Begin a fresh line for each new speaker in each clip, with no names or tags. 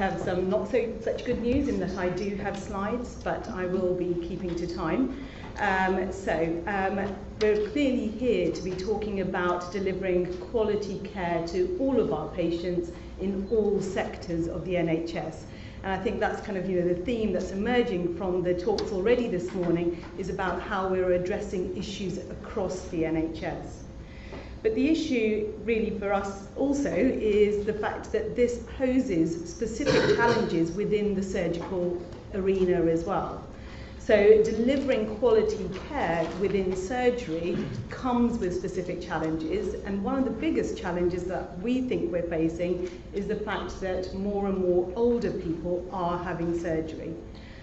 have some not such good news in that I do have slides, but I will be keeping to time. We're clearly here to be talking about delivering quality care to all of our patients in all sectors of the NHS. And I think that's kind of, the theme that's emerging from the talks already this morning is about how we're addressing issues across the NHS. But the issue really for us also is the fact that this poses specific challenges within the surgical arena as well. So delivering quality care within surgery comes with specific challenges, and one of the biggest challenges that we think we're facing is the fact that more and more older people are having surgery.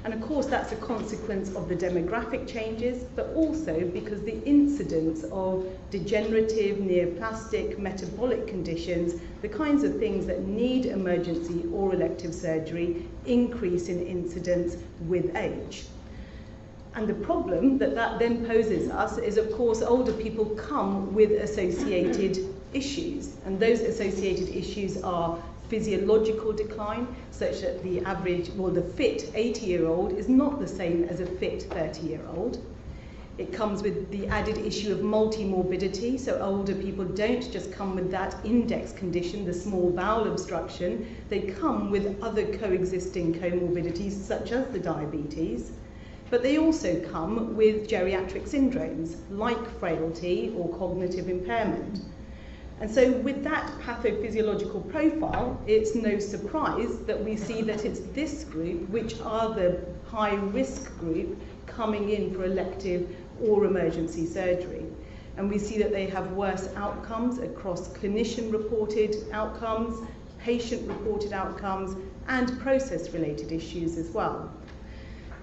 And of course that's a consequence of the demographic changes, but also because the incidence of degenerative, neoplastic, metabolic conditions, the kinds of things that need emergency or elective surgery, increase in incidence with age. And the problem that then poses us is, of course, older people come with associated issues. And those associated issues are physiological decline, such that the average, the fit 80-year-old is not the same as a fit 30-year-old. It comes with the added issue of multimorbidity, so older people don't just come with that index condition, the small bowel obstruction, they come with other coexisting comorbidities, such as the diabetes. But they also come with geriatric syndromes, like frailty or cognitive impairment. And so with that pathophysiological profile, it's no surprise that we see that it's this group, which are the high-risk group, coming in for elective or emergency surgery. And we see that they have worse outcomes across clinician-reported outcomes, patient-reported outcomes, and process-related issues as well.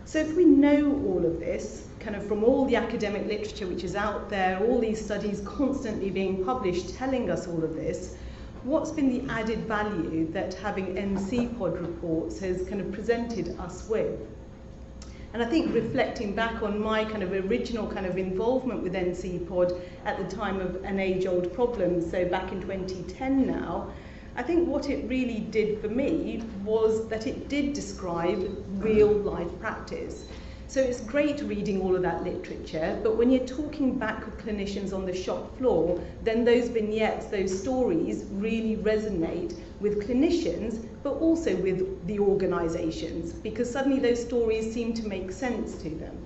So if we know all of this, kind of from all the academic literature which is out there, all these studies constantly being published telling us all of this, what's been the added value that having NCEPOD reports has kind of presented us with? And I think reflecting back on my kind of original kind of involvement with NCEPOD at the time of An Age-Old Problem, so back in 2010 now, I think what it really did for me was that it did describe real life practice. So it's great reading all of that literature, but when you're talking back with clinicians on the shop floor, then those vignettes, those stories really resonate with clinicians, but also with the organisations, because suddenly those stories seem to make sense to them.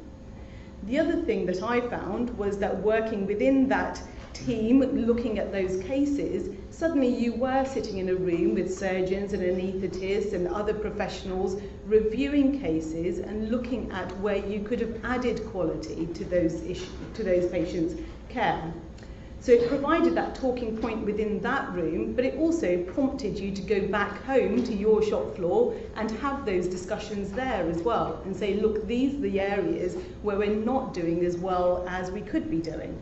The other thing that I found was that working within that team, looking at those cases, suddenly you were sitting in a room with surgeons and anaesthetists and other professionals reviewing cases and looking at where you could have added quality to those patients' care. So it provided that talking point within that room, but it also prompted you to go back home to your shop floor and have those discussions there as well and say, look, these are the areas where we're not doing as well as we could be doing.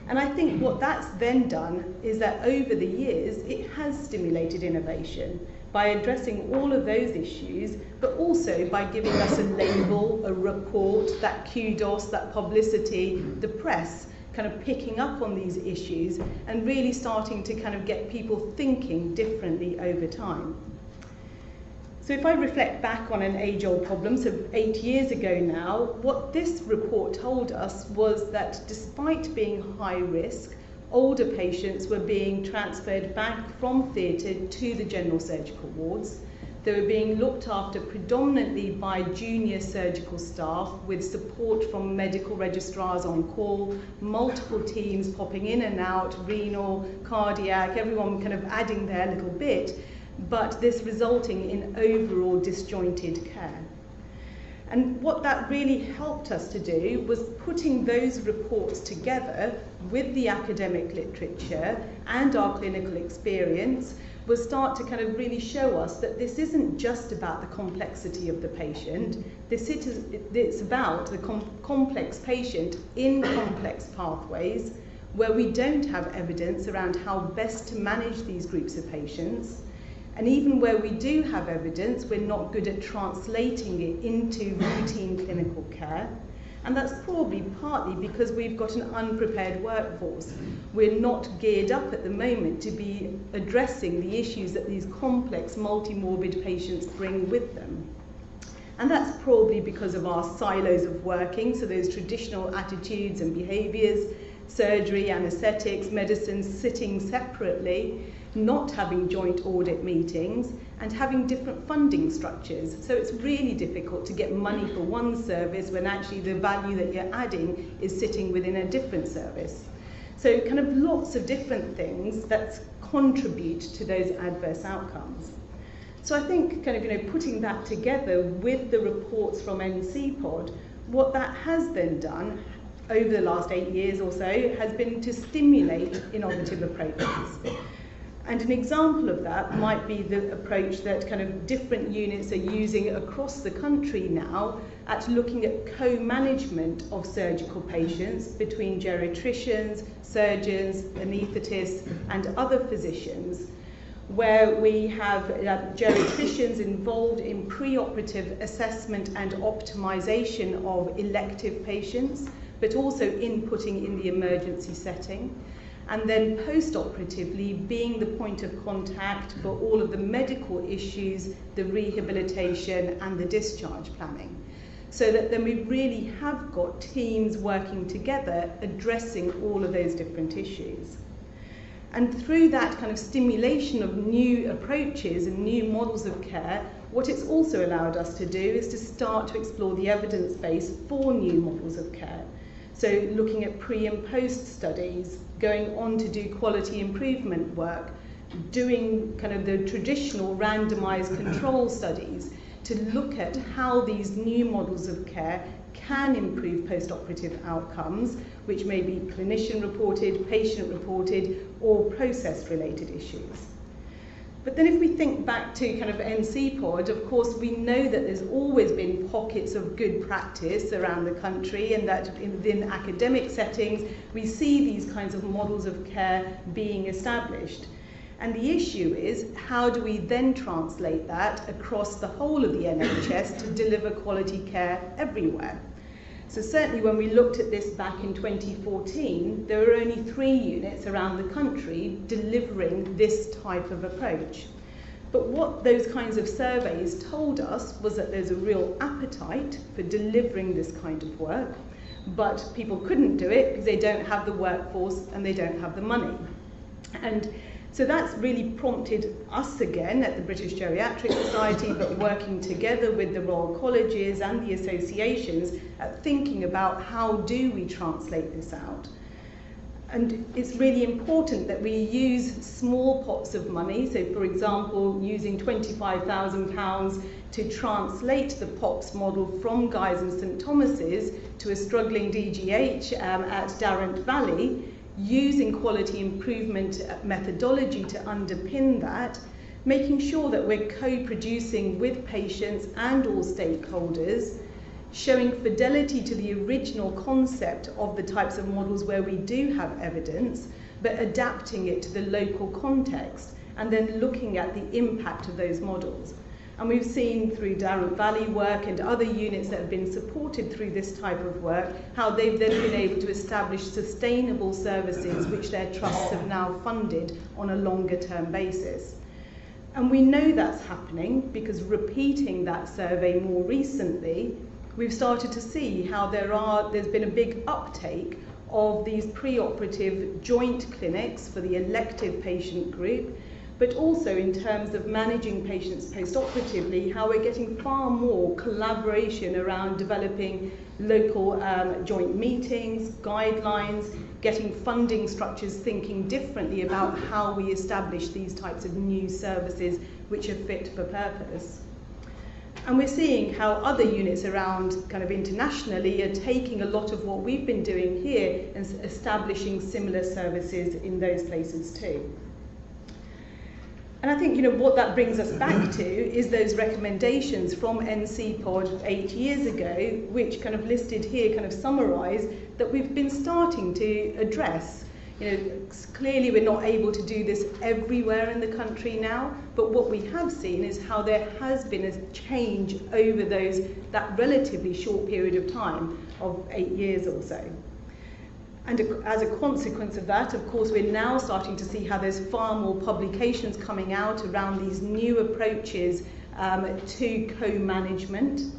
And I think what that's then done is that over the years, it has stimulated innovation by addressing all of those issues, but also by giving us a label, a report, that kudos, that publicity, the press, kind of picking up on these issues and really starting to kind of get people thinking differently over time. So if I reflect back on An Age-Old Problem, so 8 years ago now, what this report told us was that despite being high risk, older patients were being transferred back from theatre to the general surgical wards. They were being looked after predominantly by junior surgical staff with support from medical registrars on call, multiple teams popping in and out, renal, cardiac, everyone kind of adding their little bit, but this resulting in overall disjointed care. And what that really helped us to do was putting those reports together with the academic literature and our clinical experience was start to kind of really show us that this isn't just about the complexity of the patient, it's about the complex patient in complex pathways where we don't have evidence around how best to manage these groups of patients. And even where we do have evidence, we're not good at translating it into routine clinical care. And that's probably partly because we've got an unprepared workforce. We're not geared up at the moment to be addressing the issues that these complex multi-morbid patients bring with them. And that's probably because of our silos of working, so those traditional attitudes and behaviours, surgery, anaesthetics, medicine sitting separately, not having joint audit meetings, and having different funding structures. So it's really difficult to get money for one service when actually the value that you're adding is sitting within a different service. So kind of lots of different things that contribute to those adverse outcomes. So I think kind of, putting that together with the reports from NCEPOD, what that has then done over the last 8 years or so has been to stimulate innovative approaches. And an example of that might be the approach that kind of different units are using across the country now at looking at co-management of surgical patients between geriatricians, surgeons, anaesthetists, and other physicians, where we have geriatricians involved in pre-operative assessment and optimization of elective patients, but also inputting in the emergency setting. And then post-operatively being the point of contact for all of the medical issues, the rehabilitation and the discharge planning. So that then we really have got teams working together addressing all of those different issues. And through that kind of stimulation of new approaches and new models of care, what it's also allowed us to do is to start to explore the evidence base for new models of care. So looking at pre and post studies, going on to do quality improvement work, doing kind of the traditional randomized control studies to look at how these new models of care can improve post-operative outcomes, which may be clinician reported, patient reported, or process related issues. But then if we think back to kind of NCEPOD, of course we know that there's always been pockets of good practice around the country, and that within academic settings we see these kinds of models of care being established. And the issue is, how do we then translate that across the whole of the NHS to deliver quality care everywhere? So certainly when we looked at this back in 2014, there were only 3 units around the country delivering this type of approach. But what those kinds of surveys told us was that there's a real appetite for delivering this kind of work, but people couldn't do it because they don't have the workforce and they don't have the money. And so that's really prompted us again at the British Geriatric Society, but working together with the Royal Colleges and the associations at thinking about how do we translate this out. And it's really important that we use small pots of money. So for example, using £25,000 to translate the POPs model from Guy's and St Thomas's to a struggling DGH at Darrant Valley, using quality improvement methodology to underpin that, making sure that we're co-producing with patients and all stakeholders, showing fidelity to the original concept of the types of models where we do have evidence, but adapting it to the local context, and then looking at the impact of those models. And we've seen through Darrant Valley work and other units that have been supported through this type of work, how they've then been able to establish sustainable services which their trusts have now funded on a longer term basis. And we know that's happening because repeating that survey more recently, we've started to see how there's been a big uptake of these pre-operative joint clinics for the elective patient group, but also in terms of managing patients post-operatively, how we're getting far more collaboration around developing local joint meetings, guidelines, getting funding structures, thinking differently about how we establish these types of new services which are fit for purpose. And we're seeing how other units around kind of internationally are taking a lot of what we've been doing here and establishing similar services in those places too. And I think, what that brings us back to is those recommendations from NCEPOD 8 years ago, which kind of listed here kind of summarise that we've been starting to address. Clearly we're not able to do this everywhere in the country now, but what we have seen is how there has been a change over that relatively short period of time of 8 years or so. And as a consequence of that, of course, we're now starting to see how there's far more publications coming out around these new approaches to co-management.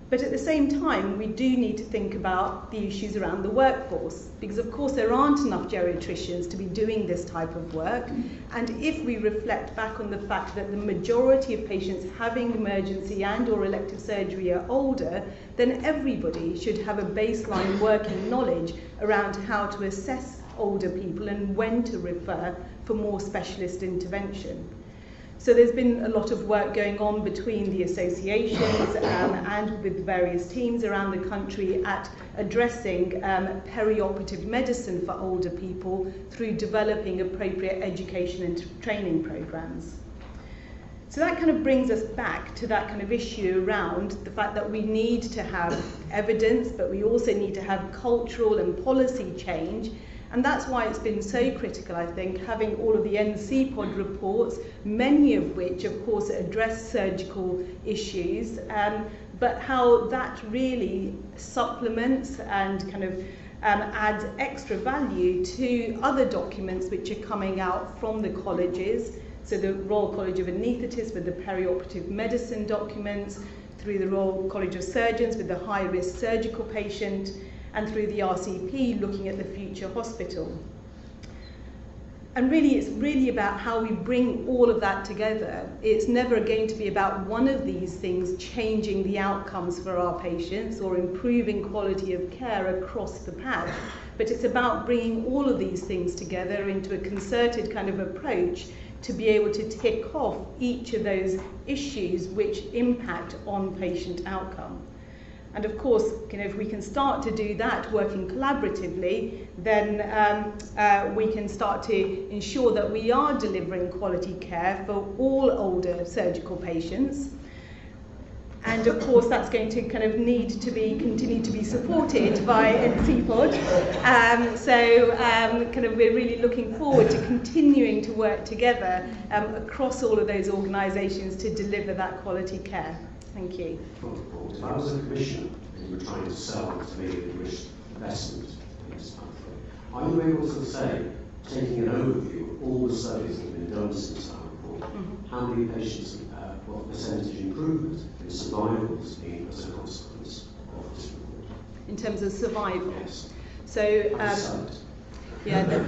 But at the same time, we do need to think about the issues around the workforce, because of course there aren't enough geriatricians to be doing this type of work. And if we reflect back on the fact that the majority of patients having emergency and/or elective surgery are older, then everybody should have a baseline working knowledge around how to assess older people and when to refer for more specialist intervention. So there's been a lot of work going on between the associations and with various teams around the country at addressing perioperative medicine for older people through developing appropriate education and training programs. So that kind of brings us back to that kind of issue around the fact that we need to have evidence, but we also need to have cultural and policy change. And that's why it's been so critical, I think, having all of the NCEPOD reports, many of which, of course, address surgical issues, but how that really supplements and kind of adds extra value to other documents which are coming out from the colleges. So the Royal College of Anaesthetists with the perioperative medicine documents, through the Royal College of Surgeons with the high-risk surgical patient, and through the RCP looking at the future hospital. And really, it's really about how we bring all of that together. It's never going to be about one of these things changing the outcomes for our patients or improving quality of care across the patch, but it's about bringing all of these things together into a concerted kind of approach to be able to tick off each of those issues which impact on patient outcome. And of course, if we can start to do that working collaboratively, then we can start to ensure that we are delivering quality care for all older surgical patients. And of course, that's going to kind of need to continue to be supported by NCEPOD. We're really looking forward to continuing to work together across all of those organisations to deliver that quality care. Thank you.
If I was a commissioner and you were trying to sell to me the risk investment in this country, are you able to say, taking an overview of all the studies that have been done since that report, how many patients, what percentage improvement in survival has been as a consequence of this report?
In terms of survival?
Yes.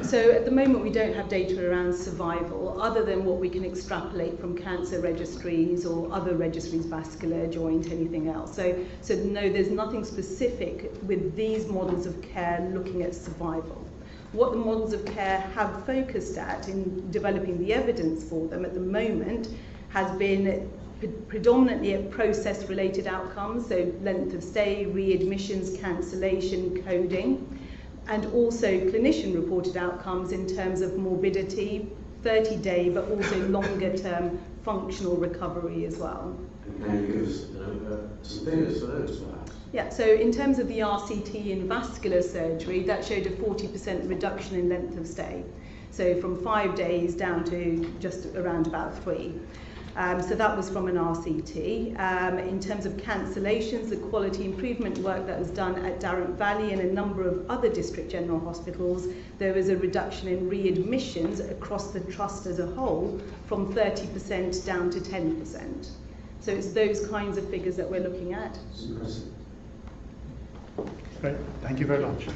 So at the moment we don't have data around survival other than what we can extrapolate from cancer registries or other registries, vascular, joint, anything else. So no, there's nothing specific with these models of care looking at survival. What the models of care have focused at in developing the evidence for them at the moment has been predominantly at process-related outcomes, so length of stay, readmissions, cancellation, coding, and also clinician-reported outcomes in terms of morbidity, 30-day, but also longer-term functional recovery as well.
And can you give us some figures for those, perhaps?
Yeah, so in terms of the RCT in vascular surgery, that showed a 40% reduction in length of stay. So from 5 days down to just around about 3. So that was from an RCT. In terms of cancellations, the quality improvement work that was done at Darrant Valley and a number of other district general hospitals, there was a reduction in readmissions across the trust as a whole from 30% down to 10%. So it's those kinds of figures that we're looking at.
It's impressive.
Great, thank you very much.